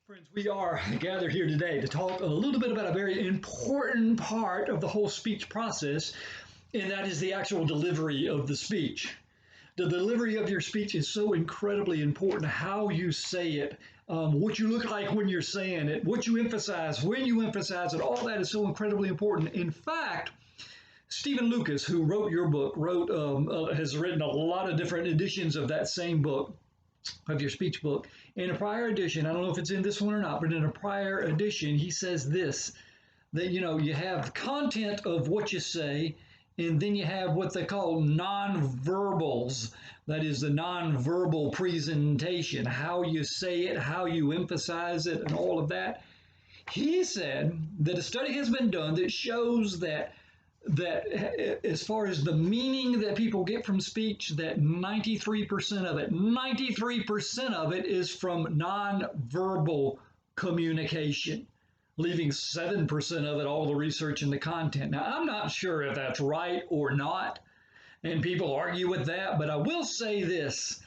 Friends, we are gathered here today to talk a little bit about a very important part of the whole speech process, and that is the actual delivery of the speech. The delivery of your speech is so incredibly important. How you say it, what you look like when you're saying it, what you emphasize, when you emphasize it, all that is so incredibly important. In fact, Stephen Lucas, who wrote your book, has written a lot of different editions of that same book, of your speech book. In a prior edition, I don't know if it's in this one or not, but in a prior edition, he says this, that you have the content of what you say, and then you have what they call nonverbals. That is the nonverbal presentation, how you say it, how you emphasize it, and all of that. He said that a study has been done that shows that as far as the meaning that people get from speech, that 93% of it is from nonverbal communication, leaving 7% of it all the research and the content. Now, I'm not sure if that's right or not, and people argue with that, but I will say this,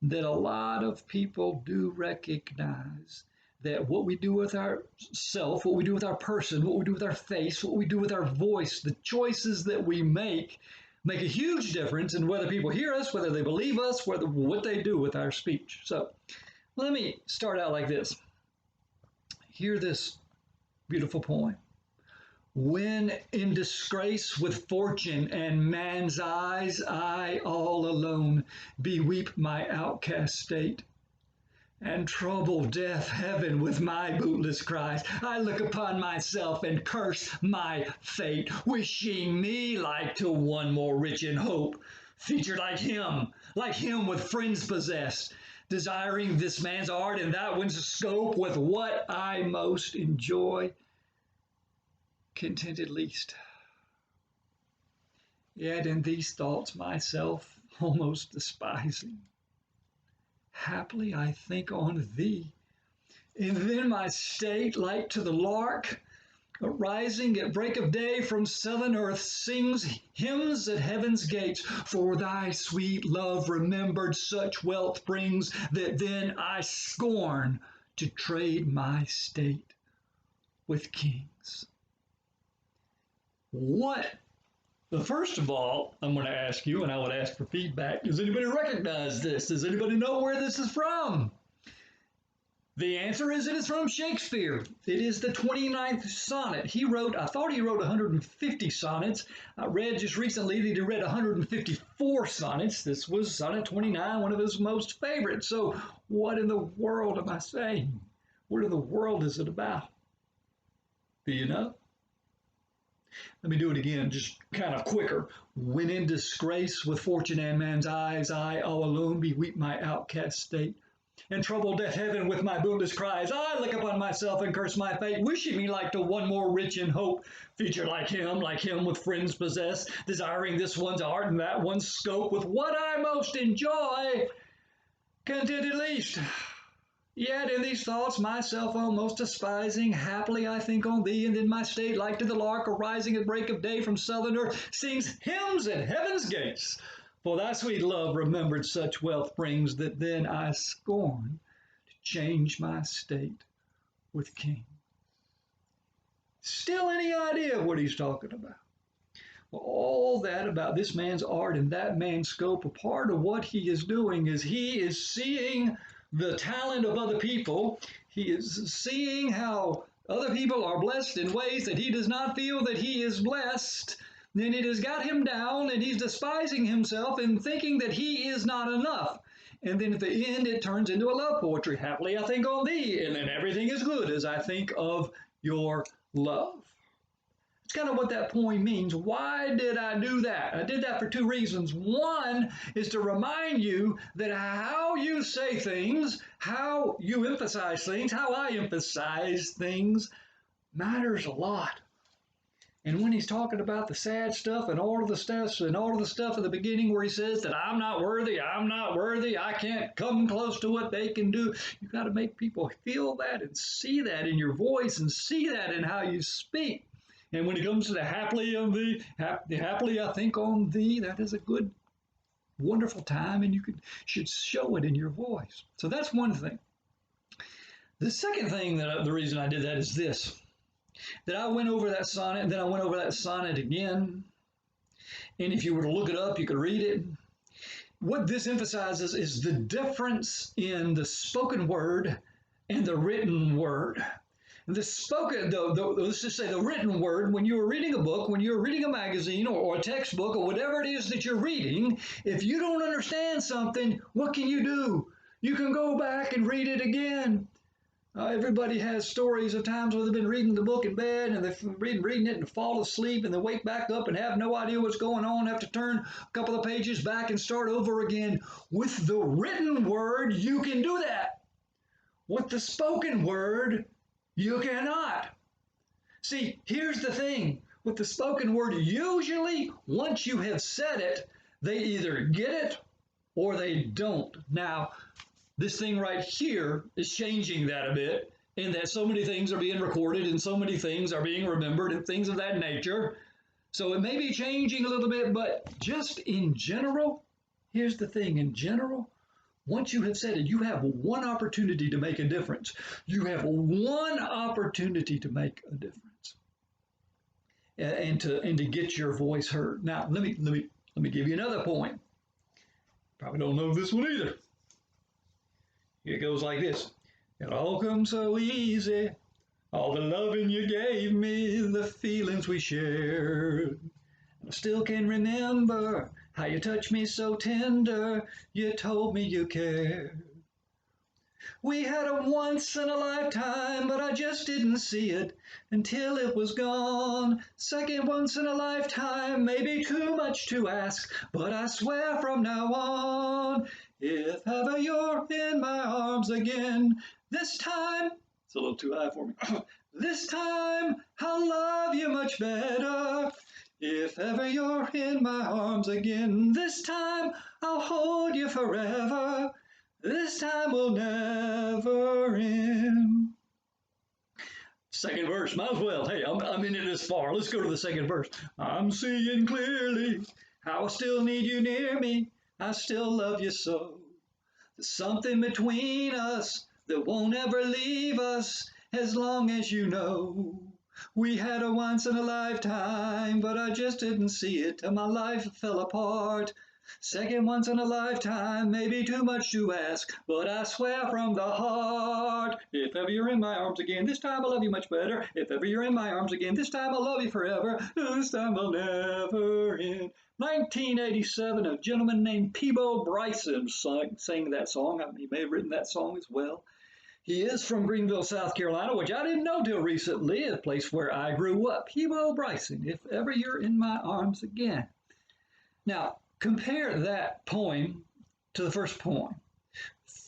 that a lot of people do recognize that what we do with our self, what we do with our person, what we do with our face, what we do with our voice, the choices that we make a huge difference in whether people hear us, whether they believe us, what they do with our speech. So let me start out like this. Hear this beautiful poem. When in disgrace with fortune and man's eyes, I all alone beweep my outcast state, and trouble deaf heaven with my bootless cries. I look upon myself and curse my fate, wishing me like to one more rich in hope, featured like him with friends possessed, desiring this man's art and that one's scope, with what I most enjoy, contented least. Yet in these thoughts myself almost despising, haply I think on thee, and then my state, like to the lark, arising at break of day from southern earth, sings hymns at heaven's gates. For thy sweet love remembered such wealth brings, that then I scorn to trade my state with kings. What? Well, first of all, I'm going to ask you, and I would ask for feedback. Does anybody recognize this? Does anybody know where this is from? The answer is it is from Shakespeare. It is the 29th sonnet. I thought he wrote 150 sonnets. I read just recently that he read 154 sonnets. This was sonnet 29, one of his most favorite. So what in the world am I saying? What in the world is it about? Do you know? Let me do it again, just kind of quicker. When in disgrace with fortune and man's eyes, I all alone beweep my outcast state, and trouble deaf heaven with my bootless cries. I look upon myself and curse my fate, wishing me like to one more rich in hope, featured like him with friends possessed, desiring this one's art and that one's scope, with what I most enjoy, contented least. Yet in these thoughts myself almost despising, haply I think on thee, and then my state, like to the lark arising at break of day from southern earth, sings hymns at heaven's gates. For thy sweet love remembered such wealth brings, that then I scorn to change my state with king. Still any idea what he's talking about? Well, all that about this man's art and that man's scope, a part of what he is doing is he is seeing the talent of other people. He is seeing how other people are blessed in ways that he does not feel that he is blessed. Then it has got him down, and he's despising himself and thinking that he is not enough. And then at the end, it turns into a love poetry. Happily I think on thee, and then everything is good as I think of your love. It's kind of what that poem means. Why did I do that? I did that for two reasons. One is to remind you that how you say things, how you emphasize things, how I emphasize things matters a lot. And when he's talking about the sad stuff and all of the stuff at the beginning where he says that I'm not worthy, I can't come close to what they can do, you got to make people feel that and see that in your voice and see that in how you speak. And when it comes to the happily I think on thee, that is a good, wonderful time, and should show it in your voice. So that's one thing. The second thing the reason I did that is this, that I went over that sonnet, and then I went over that sonnet again. And if you were to look it up, you could read it. What this emphasizes is the difference in the spoken word and the written word. The spoken, let's just say the written word, when you're reading a book, when you're reading a magazine or a textbook or whatever it is that you're reading, if you don't understand something, what can you do? You can go back and read it again. Everybody has stories of times where they've been reading the book in bed and they've been reading it and fall asleep and they wake back up and have no idea what's going on, have to turn a couple of pages back and start over again. With the written word, you can do that. With the spoken word, you cannot. See, here's the thing. With the spoken word, usually once you have said it, they either get it or they don't. Now, this thing right here is changing that a bit, in that so many things are being recorded and so many things are being remembered and things of that nature. So it may be changing a little bit, but just in general, here's the thing. In general, once you have said it, you have one opportunity to make a difference. You have one opportunity to make a difference, and to get your voice heard. Now, let me give you another point. Probably don't know this one either. It goes like this. It all comes so easy, all the loving you gave me, the feelings we shared. I still can remember how you touched me so tender, you told me you cared. We had a once in a lifetime, but I just didn't see it until it was gone. Second once in a lifetime, maybe too much to ask, but I swear from now on, if ever you're in my arms again, this time, it's a little too high for me, this time I'll love you much better. If ever you're in my arms again, this time I'll hold you forever. This time will never end. Second verse, might as well. Hey, I'm in it this far. Let's go to the second verse. I'm seeing clearly how I still need you near me. I still love you so. There's something between us that won't ever leave us as long as you know. We had a once in a lifetime, but I just didn't see it till my life fell apart. Second once in a lifetime, maybe too much to ask, but I swear from the heart, if ever you're in my arms again, this time I'll love you much better. If ever you're in my arms again, this time I'll love you forever. This time I'll never end. 1987, a gentleman named Peabo Bryson sang that song. He may have written that song as well. He is from Greenville, South Carolina, which I didn't know till recently, a place where I grew up. Peabo Bryson, if ever you're in my arms again. Now, compare that poem to the first poem.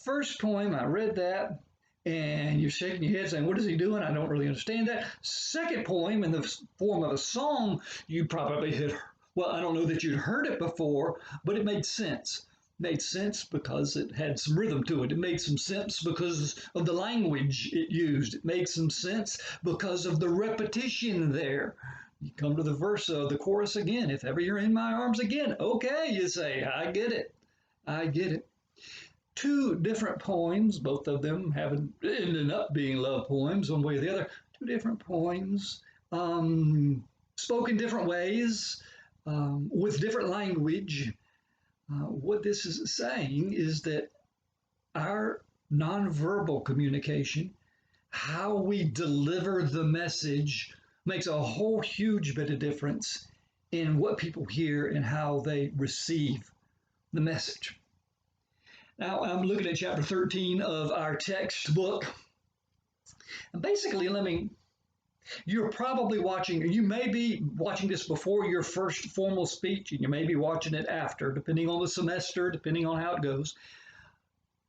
First poem, I read that, and you're shaking your head saying, what is he doing? I don't really understand that. Second poem, in the form of a song, you probably had, well, I don't know that you'd heard it before, but it made sense. It made sense because it had some rhythm to it. It made some sense because of the language it used. It made some sense because of the repetition there. You come to the verse of the chorus again. If ever you're in my arms again. Okay, you say, I get it. I get it. Two different poems, both of them having ended up being love poems, one way or the other. Two different poems, spoken different ways, with different language. What this is saying is that our nonverbal communication, how we deliver the message, makes a whole huge bit of difference in what people hear and how they receive the message. Now, I'm looking at chapter 13 of our textbook. And basically, you're probably watching, you may be watching this before your first formal speech, and you may be watching it after, depending on the semester, depending on how it goes.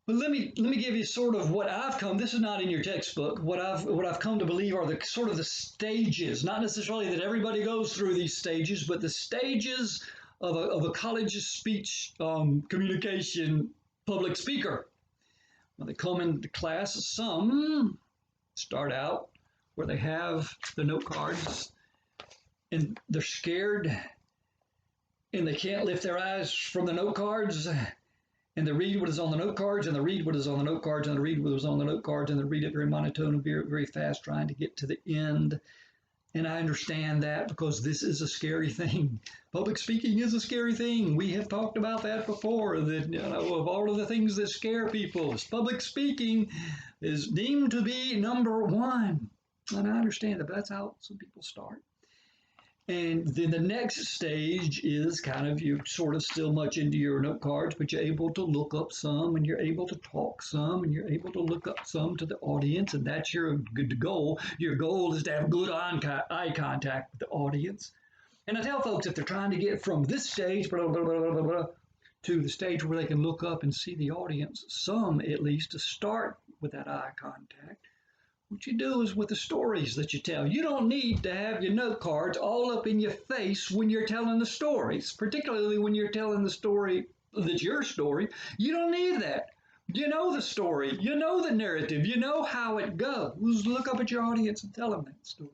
But let me give you sort of what I've come. This is not in your textbook. What I've come to believe are the sort of the stages. Not necessarily that everybody goes through these stages, but the stages of a college speech communication public speaker. When they come into class, some start out where they have the note cards and they're scared and they can't lift their eyes from the note cards. and they read what is on the note cards, and they read what is on the note cards, and they read what is on the note cards, and they read it very monotone and very, very fast, trying to get to the end. And I understand that because this is a scary thing. Public speaking is a scary thing. We have talked about that before, that of all of the things that scare people, public speaking is deemed to be number one. And I understand that, but that's how some people start. And then the next stage is kind of you're sort of still much into your note cards, but you're able to look up some and you're able to talk some and you're able to look up some to the audience. And that's your good goal. Your goal is to have good eye contact with the audience. And I tell folks if they're trying to get from this stage blah, blah, blah, blah, blah, to the stage where they can look up and see the audience, some at least to start with that eye contact. What you do is with the stories that you tell. You don't need to have your note cards all up in your face when you're telling the stories, particularly when you're telling the story that's your story. You don't need that. You know the story. You know the narrative. You know how it goes. Look up at your audience and tell them that story.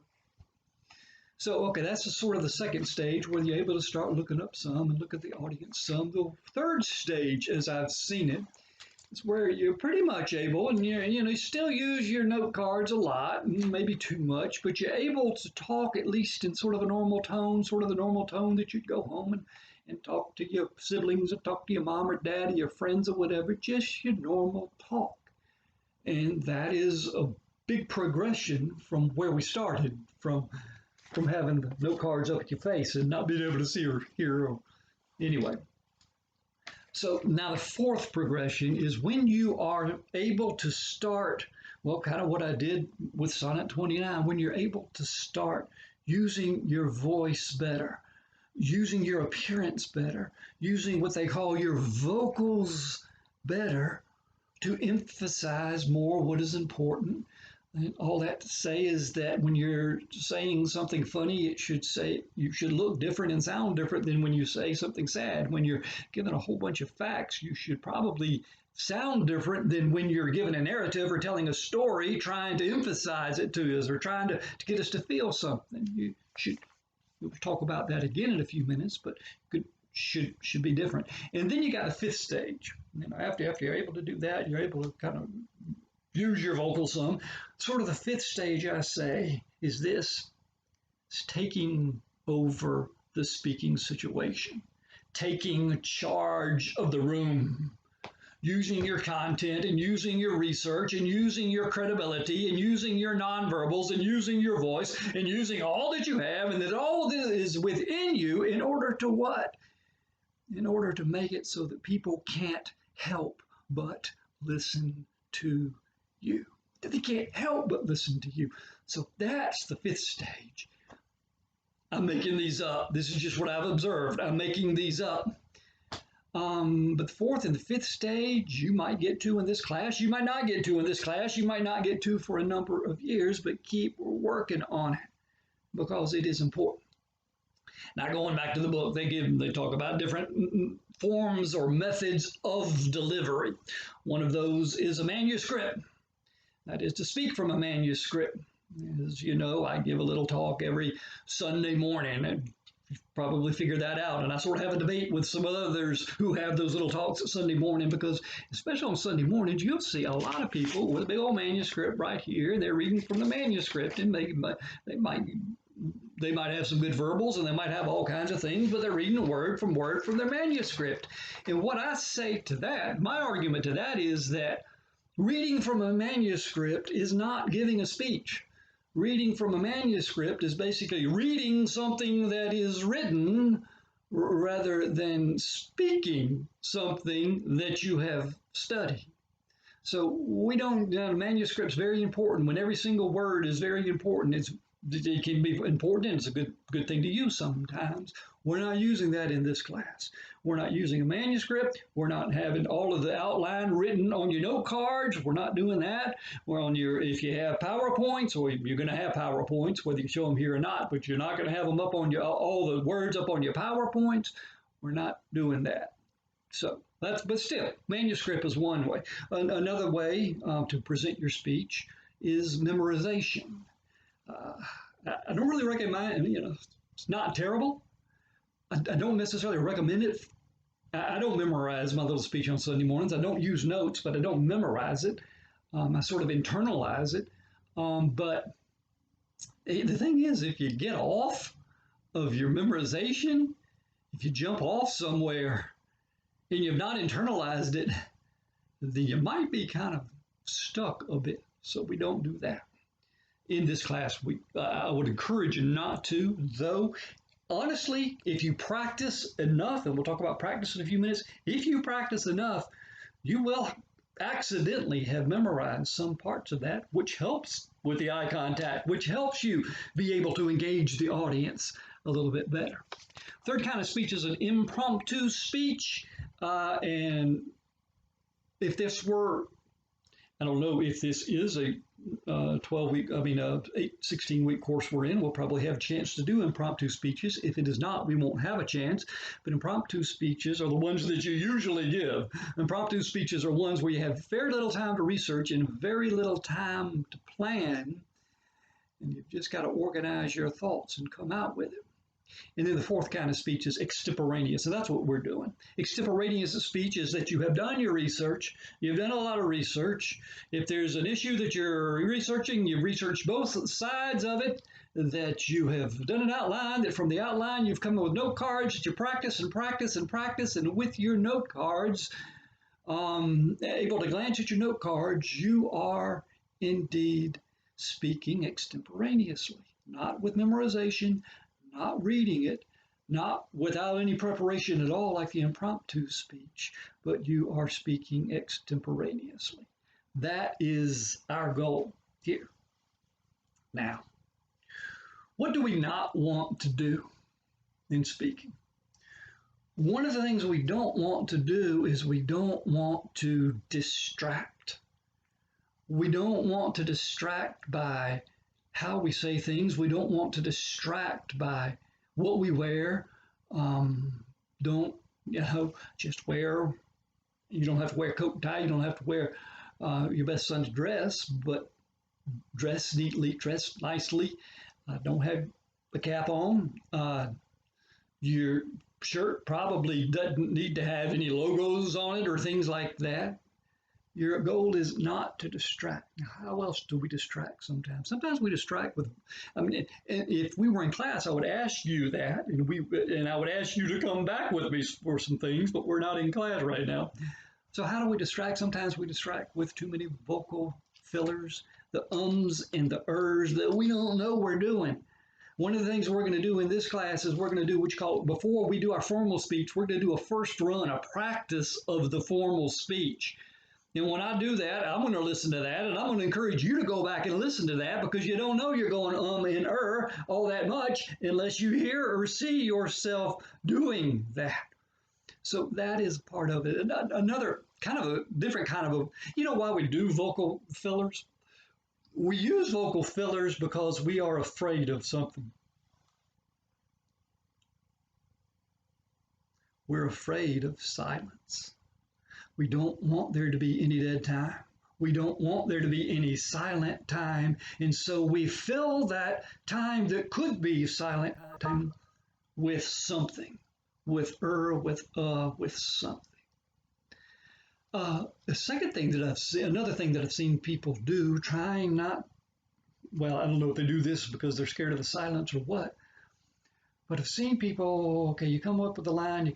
So, okay, that's sort of the second stage where you're able to start looking up some and look at the audience some. The third stage, as I've seen it, it's where you're pretty much able, and you still use your note cards a lot, maybe too much, but you're able to talk at least in sort of a normal tone, sort of the normal tone that you'd go home and talk to your siblings or talk to your mom or dad or your friends or whatever, just your normal talk. And that is a big progression from where we started, from having the note cards up at your face and not being able to see or hear. Anyway. So now the fourth progression is when you are able to start, well, kind of what I did with Sonnet 29, when you're able to start using your voice better, using your appearance better, using what they call your vocals better to emphasize more what is important. And all that to say is that when you're saying something funny, you should look different and sound different than when you say something sad. When you're given a whole bunch of facts, you should probably sound different than when you're given a narrative or telling a story, trying to emphasize it to us or trying to get us to feel something. We'll talk about that again in a few minutes, but should be different. And then you got the fifth stage. After you're able to do that, you're able to kind of use your vocal some. Sort of the fifth stage, I say, is this. It's taking over the speaking situation, taking charge of the room, using your content and using your research and using your credibility and using your nonverbals and using your voice and using all that you have and that all that is within you in order to what? In order to make it so that people can't help but listen to you. That they can't help but listen to you. So that's the fifth stage. I'm making these up. This is just what I've observed. I'm making these up. But the fourth and the fifth stage, you might get to in this class. You might not get to in this class. You might not get to for a number of years, but keep working on it because it is important. Now, going back to the book, they talk about different forms or methods of delivery. One of those is a manuscript. That is to speak from a manuscript. As you know, I give a little talk every Sunday morning. And you've probably figured that out. And I sort of have a debate with some others who have those little talks at Sunday morning because, especially on Sunday mornings, you'll see a lot of people with a big old manuscript right here. And they're reading from the manuscript. And they might have some good verbals and they might have all kinds of things, but they're reading word from their manuscript. And what I say to that, my argument to that is that reading from a manuscript is not giving a speech. Reading from a manuscript is basically reading something that is written rather than speaking something that you have studied. So manuscript's very important. When every single word is very important, it can be important and it's a good thing to use sometimes. We're not using that in this class. We're not using a manuscript. We're not having all of the outline written on your note cards. We're not doing that. If you have PowerPoints, or you're going to have PowerPoints, whether you show them here or not, but you're not going to have them up on all the words up on your PowerPoints. We're not doing that. So but still, manuscript is one way. Another way to present your speech is memorization. I don't really recommend, it's not terrible. I don't necessarily recommend it I don't memorize my little speech on Sunday mornings. I don't use notes, but I don't memorize it. I sort of internalize it. But the thing is, if you get off of your memorization, if you jump off somewhere and you've not internalized it, then you might be kind of stuck a bit. So we don't do that. In this class, I would encourage you not to, though. Honestly, if you practice enough, and we'll talk about practice in a few minutes, if you practice enough, you will accidentally have memorized some parts of that, which helps with the eye contact, which helps you be able to engage the audience a little bit better. Third kind of speech is an impromptu speech. And if this were, I don't know if this is a 12-week, 16-week course we're in, we'll probably have a chance to do impromptu speeches. If it is not, we won't have a chance. But impromptu speeches are the ones that you usually give. Impromptu speeches are ones where you have very little time to research and very little time to plan. And you've just got to organize your thoughts and come out with it. And then the fourth kind of speech is extemporaneous. So that's what we're doing. Extemporaneous speech is that you have done your research. You've done a lot of research. If there's an issue that you're researching, you've researched both sides of it, that you have done an outline, that from the outline you've come up with note cards that you practice and practice and practice. And with your note cards, able to glance at your note cards, you are indeed speaking extemporaneously, not with memorization, not reading it, not without any preparation at all, like the impromptu speech, but you are speaking extemporaneously. That is our goal here. Now, what do we not want to do in speaking? One of the things we don't want to do is we don't want to distract. We don't want to distract by how we say things. We don't want to distract by what we wear. Don't, just wear, you don't have to wear a coat and tie. You don't have to wear your best son's dress, but dress neatly, dress nicely. Don't have the cap on. Your shirt probably doesn't need to have any logos on it or things like that. Your goal is not to distract. Now, how else do we distract sometimes? Sometimes we distract with, if we were in class, I would ask you that, and I would ask you to come back with me for some things, but we're not in class right now. So how do we distract? Sometimes we distract with too many vocal fillers, the ums and the ers that we don't know we're doing. One of the things we're going to do in this class is we're going to do what you call, before we do our formal speech, we're going to do a first run, a practice of the formal speech. And when I do that, I'm going to listen to that, and I'm going to encourage you to go back and listen to that, because you don't know you're going and all that much unless you hear or see yourself doing that. So that is part of it. Another kind of a different kind of why we do vocal fillers? We use vocal fillers because we are afraid of something. We're afraid of silence. We don't want there to be any dead time. We don't want there to be any silent time. And so we fill that time that could be silent time with something, with something. The second thing that I've seen, another thing that I've seen people do, trying not, well, I don't know if they do this because they're scared of the silence or what, but I've seen people, okay, you come up with the line, you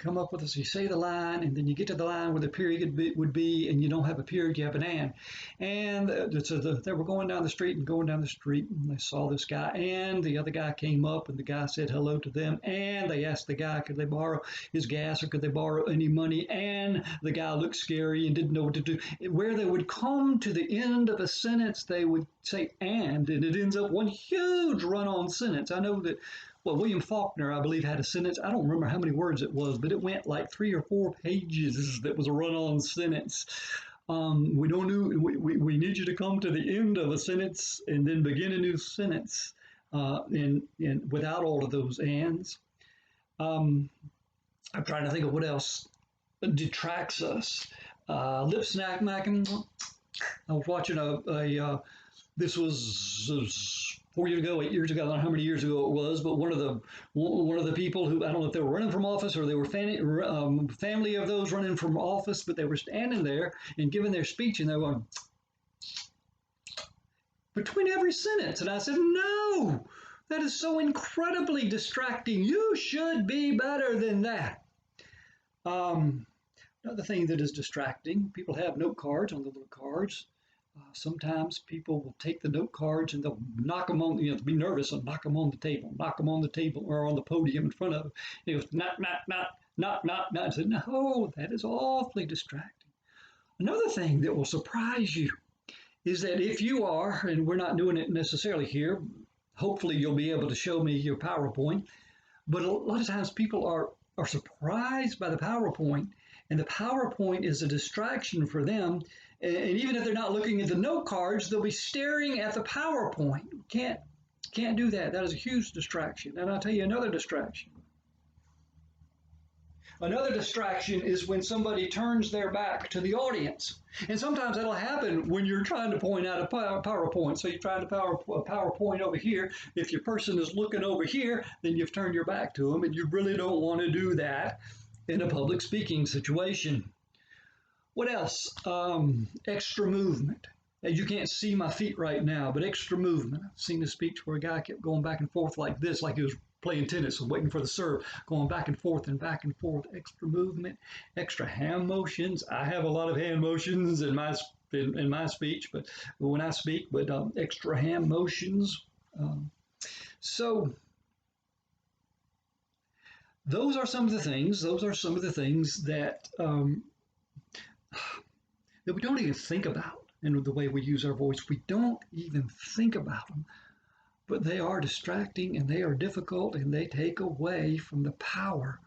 say the line, and then you get to the line where the period would be, and you don't have a period, you have an and. And so they were going down the street, and they saw this guy, and the other guy came up, and the guy said hello to them, and they asked the guy, could they borrow his gas, or could they borrow any money, and the guy looked scary and didn't know what to do. Where they would come to the end of a sentence, they would say and it ends up one huge run-on sentence. I know that, well, William Faulkner, I believe, had a sentence. I don't remember how many words it was, but it went like 3 or 4 pages. That was a run-on sentence. We need you to come to the end of a sentence and then begin a new sentence, and without all of those ands. I'm trying to think of what else detracts us. Lip snack macking. I was watching this was 4 years ago, 8 years ago, I don't know how many years ago it was, but one of the people who, I don't know if they were running from office or they were family of those running from office, but they were standing there and giving their speech, and they were going between every sentence. And I said, no, that is so incredibly distracting. You should be better than that. Another thing that is distracting, people have note cards on the little cards. Sometimes people will take the note cards and they'll knock them on, be nervous and knock them on the table or on the podium in front of them. It goes, knock, knock, knock, knock, knock, knock. I said, no, that is awfully distracting. Another thing that will surprise you is that if you are, and we're not doing it necessarily here, hopefully you'll be able to show me your PowerPoint, but a lot of times people are surprised by the PowerPoint, and the PowerPoint is a distraction for them. And even if they're not looking at the note cards, they'll be staring at the PowerPoint. Can't do that. That is a huge distraction. And I'll tell you another distraction. Another distraction is when somebody turns their back to the audience. And sometimes that'll happen when you're trying to point out a PowerPoint. So you're trying to a PowerPoint over here. If your person is looking over here, then you've turned your back to them, and you really don't want to do that in a public speaking situation. What else? Extra movement. You can't see my feet right now, but extra movement. I've seen a speech where a guy kept going back and forth like this, like he was playing tennis and waiting for the serve, going back and forth and back and forth. Extra movement, extra hand motions. I have a lot of hand motions in my speech, but when I speak, but extra hand motions. So those are some of the things. Those are some of the things that that we don't even think about in the way we use our voice. We don't even think about them, but they are distracting and they are difficult and they take away from the power,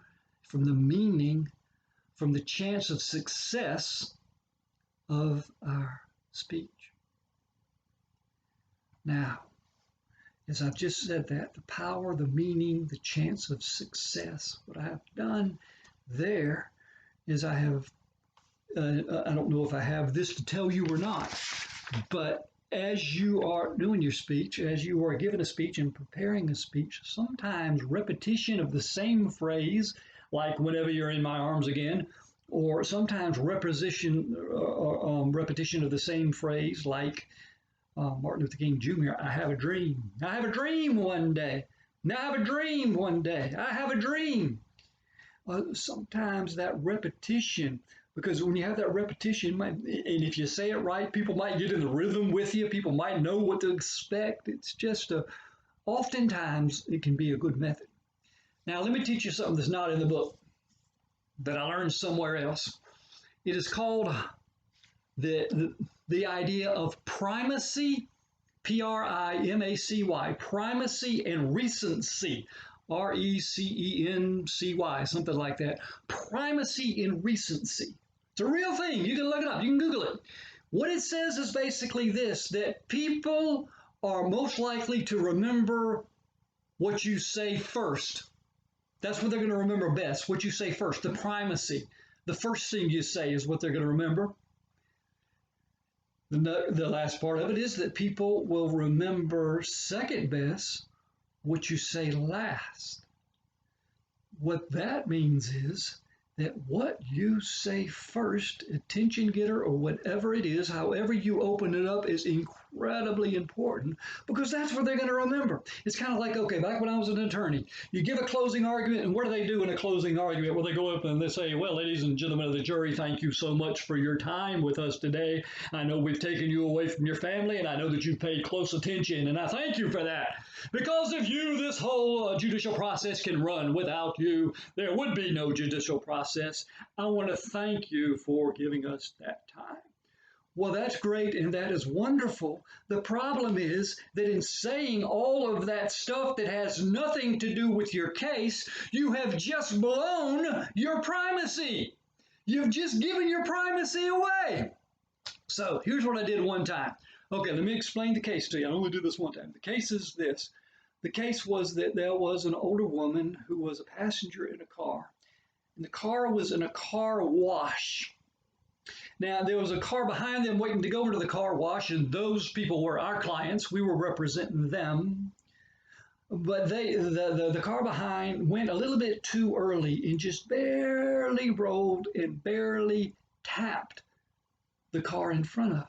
from the meaning, from the chance of success of our speech. Now, as I've just said that, the power, the meaning, the chance of success, what I have done there is I have I don't know if I have this to tell you or not, but as you are doing your speech, as you are giving a speech and preparing a speech, sometimes repetition of the same phrase, like whenever you're in my arms again, or sometimes repetition of the same phrase, like Martin Luther King Jr., I have a dream. I have a dream one day. Now I have a dream one day. I have a dream. Sometimes that repetition, because when you have that repetition, and if you say it right, people might get in the rhythm with you. People might know what to expect. It's just oftentimes it can be a good method. Now, let me teach you something that's not in the book that I learned somewhere else. It is called the idea of primacy, Primacy, primacy and recency. Recency, something like that. Primacy and recency. It's a real thing. You can look it up. You can Google it. What it says is basically this, that people are most likely to remember what you say first. That's what they're going to remember best, what you say first, the primacy. The first thing you say is what they're going to remember. The last part of it is that people will remember second best what you say last. What that means is that what you say first, attention getter or whatever it is, however you open it up, is incredibly important because that's what they're going to remember. It's kind of like, okay, back when I was an attorney, you give a closing argument, and what do they do in a closing argument? Well, they go up and they say, well, ladies and gentlemen of the jury, thank you so much for your time with us today. I know we've taken you away from your family, and I know that you've paid close attention, and I thank you for that. Because of you, this whole judicial process can run. Without you, there would be no judicial process. I want to thank you for giving us that time. Well, that's great and that is wonderful. The problem is that in saying all of that stuff that has nothing to do with your case, you have just blown your primacy. You've just given your primacy away. So here's what I did one time. Okay, let me explain the case to you. I only do this one time. The case is this. The case was that there was an older woman who was a passenger in a car. And the car was in a car wash. Now, there was a car behind them waiting to go into the car wash, and those people were our clients. We were representing them. But the car behind went a little bit too early and just barely rolled and barely tapped the car in front of it.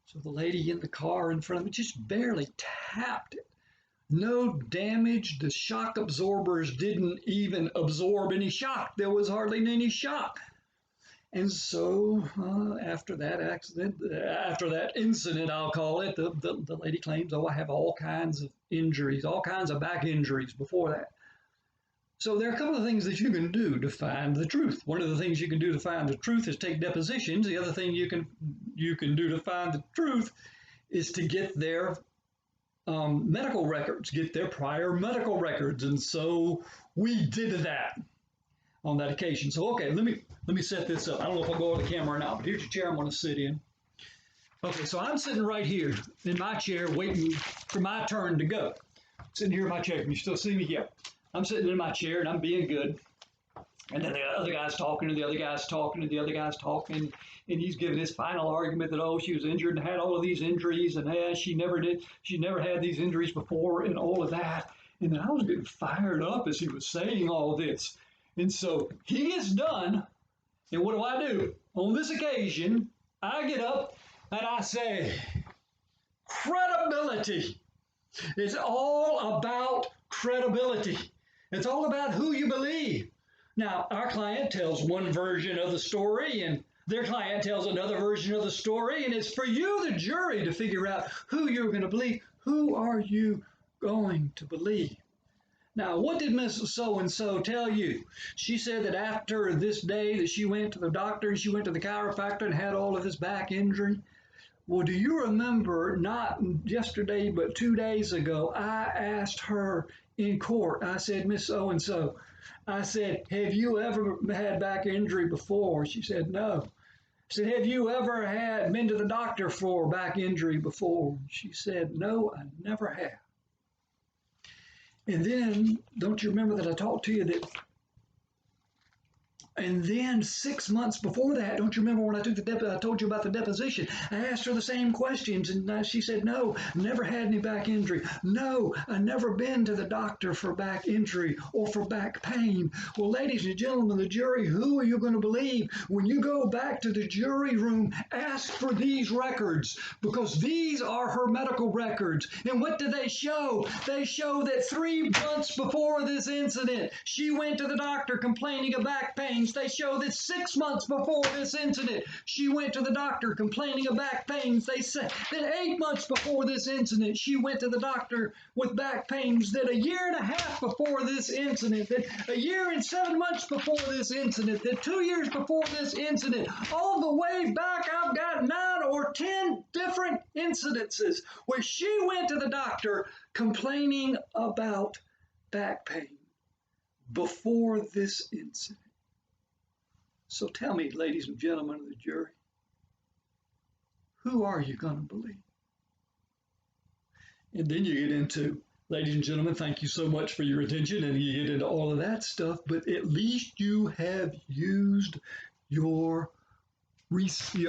So the lady in the car in front of it just barely tapped it. No damage. The shock absorbers didn't even absorb any shock. There was hardly any shock. And so after that accident, after that incident, I'll call it, the lady claims, oh, I have all kinds of injuries, all kinds of back injuries before that. So there are a couple of things that you can do to find the truth. One of the things you can do to find the truth is take depositions. The other thing you can do to find the truth is to get their medical records, get their prior medical records. And so we did that on that occasion. So, okay, let me set this up. I don't know if I'll go over the camera or not, but here's your chair I'm going to sit in. Okay, so I'm sitting right here in my chair waiting for my turn to go. Sitting here in my chair. Can you still see me? Yeah. I'm sitting in my chair and I'm being good. And then the other guy's talking, and the other guy's talking, and the other guy's talking, and he's giving his final argument that, oh, she was injured and had all of these injuries, and she never had these injuries before, and all of that. And then I was getting fired up as he was saying all this. And so he gets done, and what do? On this occasion, I get up and I say, credibility. It's all about credibility. It's all about who you believe. Now, our client tells one version of the story, and their client tells another version of the story, and it's for you, the jury, to figure out who you're going to believe. Who are you going to believe? Now, what did Miss So-and-so tell you? She said that after this day that she went to the doctor and she went to the chiropractor and had all of this back injury. Well, do you remember, not yesterday, but 2 days ago, I asked her in court, I said, Miss So-and-so, I said, have you ever had back injury before? She said, no. I said, have you ever been to the doctor for back injury before? She said, no, I never have. And then, don't you remember that I talked to you that, and then 6 months before that, don't you remember when I told you about the deposition? I asked her the same questions, and she said, no, never had any back injury. No, I never been to the doctor for back injury or for back pain. Well, ladies and gentlemen of the jury, who are you going to believe? When you go back to the jury room, ask for these records, because these are her medical records. And what do they show? They show that 3 months before this incident, she went to the doctor complaining of back pain. They show that 6 months before this incident, she went to the doctor complaining of back pains. They say that 8 months before this incident, she went to the doctor with back pains. That a year and a half before this incident, that a year and 7 months before this incident, that 2 years before this incident, all the way back, I've got 9 or 10 different incidences where she went to the doctor complaining about back pain before this incident. So tell me, ladies and gentlemen of the jury, who are you going to believe? And then you get into, ladies and gentlemen, thank you so much for your attention, and you get into all of that stuff, but at least you have used recently,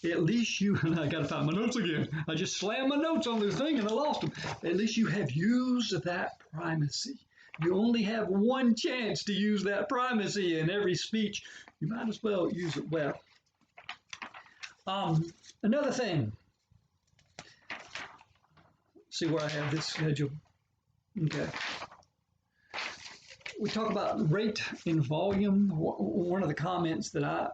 at least you, and I got to find my notes again. I just slammed my notes on this thing and I lost them. At least you have used that primacy. You only have one chance to use that primacy in every speech. You might as well use it well. Another thing. See where I have this schedule. Okay. We talk about rate and volume. One of the comments that I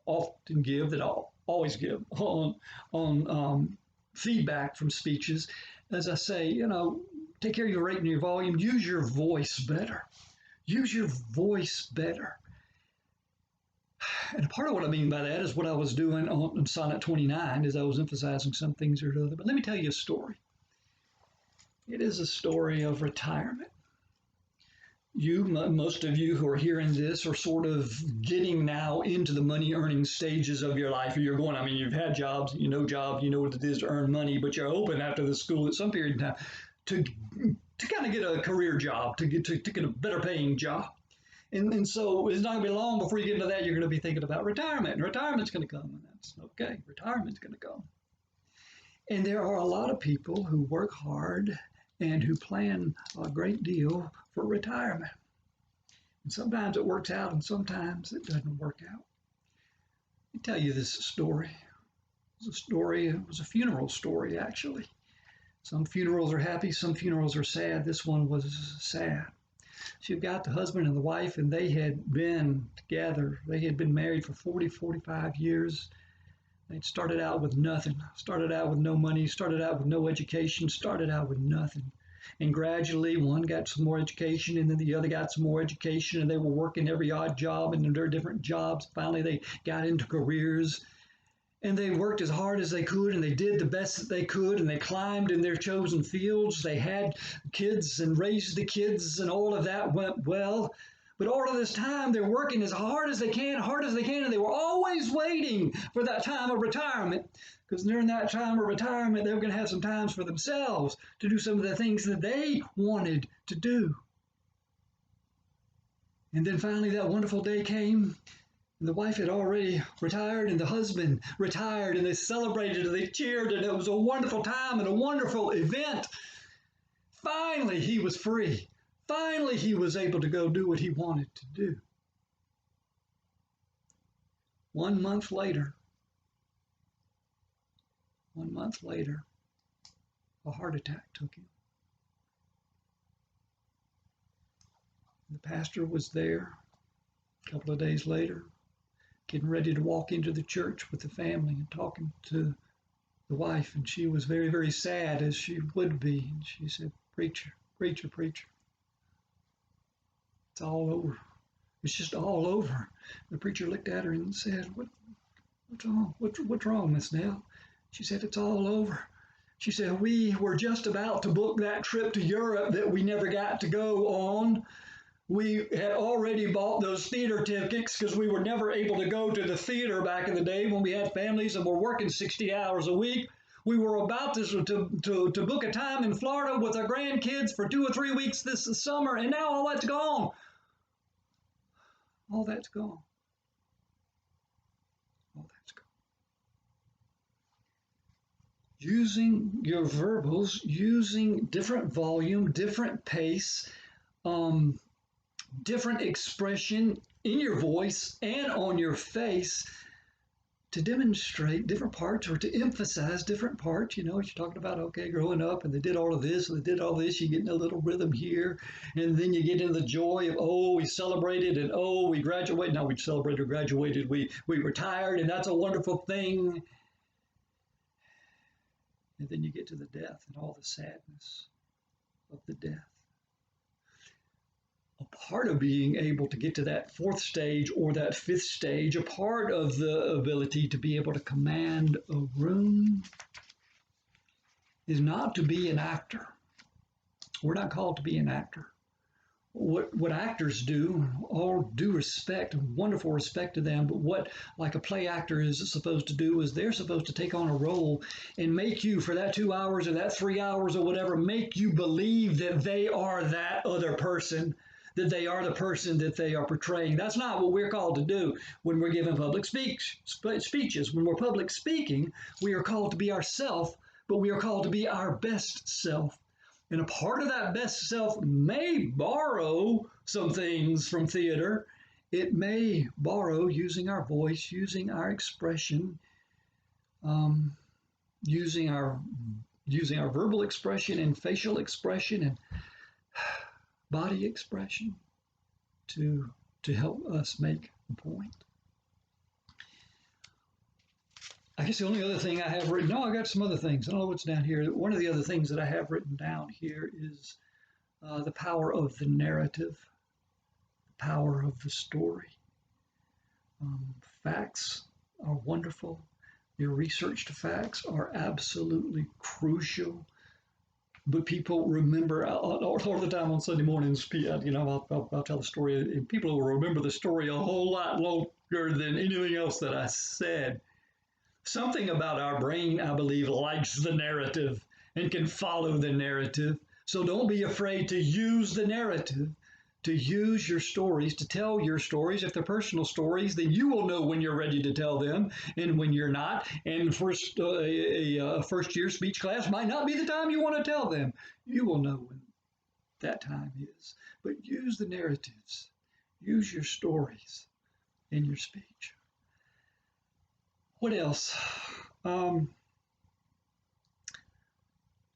often give, that I'll always give on feedback from speeches, as I say, take care of your rate and your volume. Use your voice better. Use your voice better. And part of what I mean by that is what I was doing on Sonnet 29, is I was emphasizing some things or other. But let me tell you a story. It is a story of retirement. Most of you who are hearing this are sort of getting now into the money earning stages of your life. You're going, you've had jobs, you know what it is to earn money, but you're hoping after the school at some period of time to kind of get a career job, to get a better paying job. And so it's not going to be long before you get into that. You're going to be thinking about retirement. And retirement's going to come. And that's okay. Retirement's going to come. And there are a lot of people who work hard and who plan a great deal for retirement. And sometimes it works out and sometimes it doesn't work out. Let me tell you this story. It was a funeral story, actually. Some funerals are happy, some funerals are sad. This one was sad. So you've got the husband and the wife, and they had been together. They had been married for 40, 45 years. They'd started out with nothing, started out with no money, started out with no education, started out with nothing. And gradually, one got some more education, and then the other got some more education, and they were working every odd job in their different jobs. Finally, they got into careers, and they worked as hard as they could, and they did the best that they could, and they climbed in their chosen fields. They had kids and raised the kids, and all of that went well. But all of this time, they're working as hard as they can, and they were always waiting for that time of retirement, because during that time of retirement, they were going to have some times for themselves to do some of the things that they wanted to do. And then finally, that wonderful day came, and the wife had already retired, and the husband retired, and they celebrated, and they cheered, and it was a wonderful time and a wonderful event. Finally, he was free. Finally, he was able to go do what he wanted to do. 1 month later, a heart attack took him. The pastor was there a couple of days later, getting ready to walk into the church with the family and talking to the wife, and she was very, very sad, as she would be. And she said, "Preacher, preacher, preacher, it's all over. It's just all over." The preacher looked at her and said, What's wrong? What's wrong, Miss Nell?" She said, "It's all over." She said, "We were just about to book that trip to Europe that we never got to go on. We had already bought those theater tickets because we were never able to go to the theater back in the day when we had families and were working 60 hours a week. We were about to book a time in Florida with our grandkids for 2 or 3 weeks this summer, and now all that's gone. All that's gone. All that's gone." Using your verbals, using different volume, different pace, different expression in your voice and on your face to demonstrate different parts or to emphasize different parts. You know, you're talking about, okay, growing up and they did all of this and they did all this, you get in a little rhythm here. And then you get into the joy of, oh, we celebrated, and oh, we graduated. No, we celebrated or graduated. We retired, and that's a wonderful thing. And then you get to the death and all the sadness of the death. A part of being able to get to that fourth stage or that fifth stage, a part of the ability to be able to command a room, is not to be an actor. We're not called to be an actor. What actors do, all due respect, wonderful respect to them, but what like a play actor is supposed to do is they're supposed to take on a role and make you, for that 2 hours or that 3 hours or whatever, make you believe that they are that other person, that they are the person that they are portraying. That's not what we're called to do when we're giving public speeches. When we're public speaking, we are called to be ourself, but we are called to be our best self. And a part of that best self may borrow some things from theater. It may borrow using our voice, using our expression, using our verbal expression and facial expression and body expression to help us make the point. I guess the only other thing I have written, no, I got some other things. I don't know what's down here. One of the other things that I have written down here is the power of the narrative, the power of the story. Facts are wonderful. Your researched facts are absolutely crucial. But people remember all the time on Sunday mornings, you know, I'll tell a story, and people will remember the story a whole lot longer than anything else that I said. Something about our brain, I believe, likes the narrative and can follow the narrative. So don't be afraid to use the narrative to use your stories, to tell your stories. If they're personal stories, then you will know when you're ready to tell them and when you're not. And a first year speech class might not be the time you want to tell them. You will know when that time is. But use the narratives, use your stories in your speech. What else?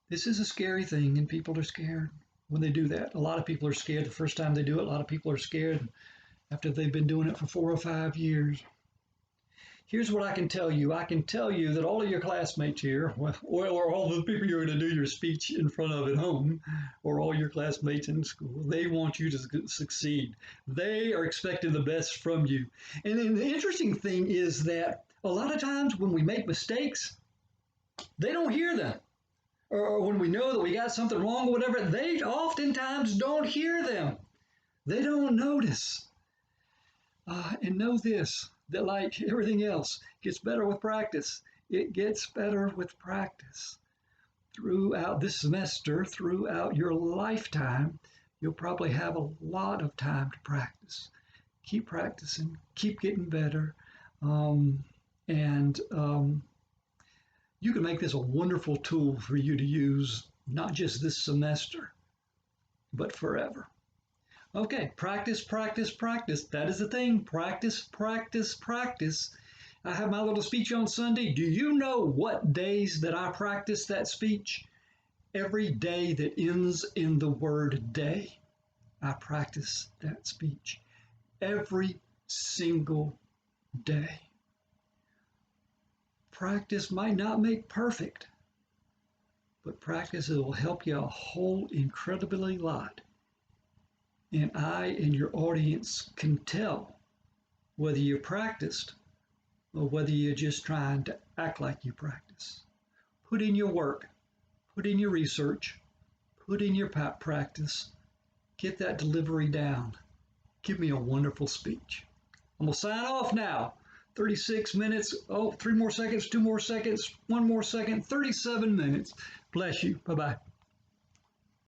This is a scary thing, and people are scared when they do that. A lot of people are scared the first time they do it. A lot of people are scared after they've been doing it for 4 or 5 years. Here's what I can tell you. I can tell you that all of your classmates here, or all the people you're going to do your speech in front of at home, or all your classmates in school, they want you to succeed. They are expecting the best from you. And then the interesting thing is that a lot of times when we make mistakes, they don't hear them. Or when we know that we got something wrong or whatever, they oftentimes don't hear them. They don't notice. And know this, that like everything else, it gets better with practice. It gets better with practice. Throughout this semester, throughout your lifetime, you'll probably have a lot of time to practice. Keep practicing, keep getting better. And you can make this a wonderful tool for you to use, not just this semester, but forever. Okay, practice, practice, practice. That is the thing. Practice, practice, practice. I have my little speech on Sunday. Do you know what days that I practice that speech? Every day that ends in the word day, I practice that speech. Every single day. Practice might not make perfect, but practice will help you a whole incredibly lot. And I and your audience can tell whether you practiced or whether you're just trying to act like you practice. Put in your work, put in your research, put in your practice, get that delivery down. Give me a wonderful speech. I'm going to sign off now. 36 minutes. Oh, 3 more seconds, 2 more seconds, 1 more second, 37 minutes. Bless you. Bye-bye.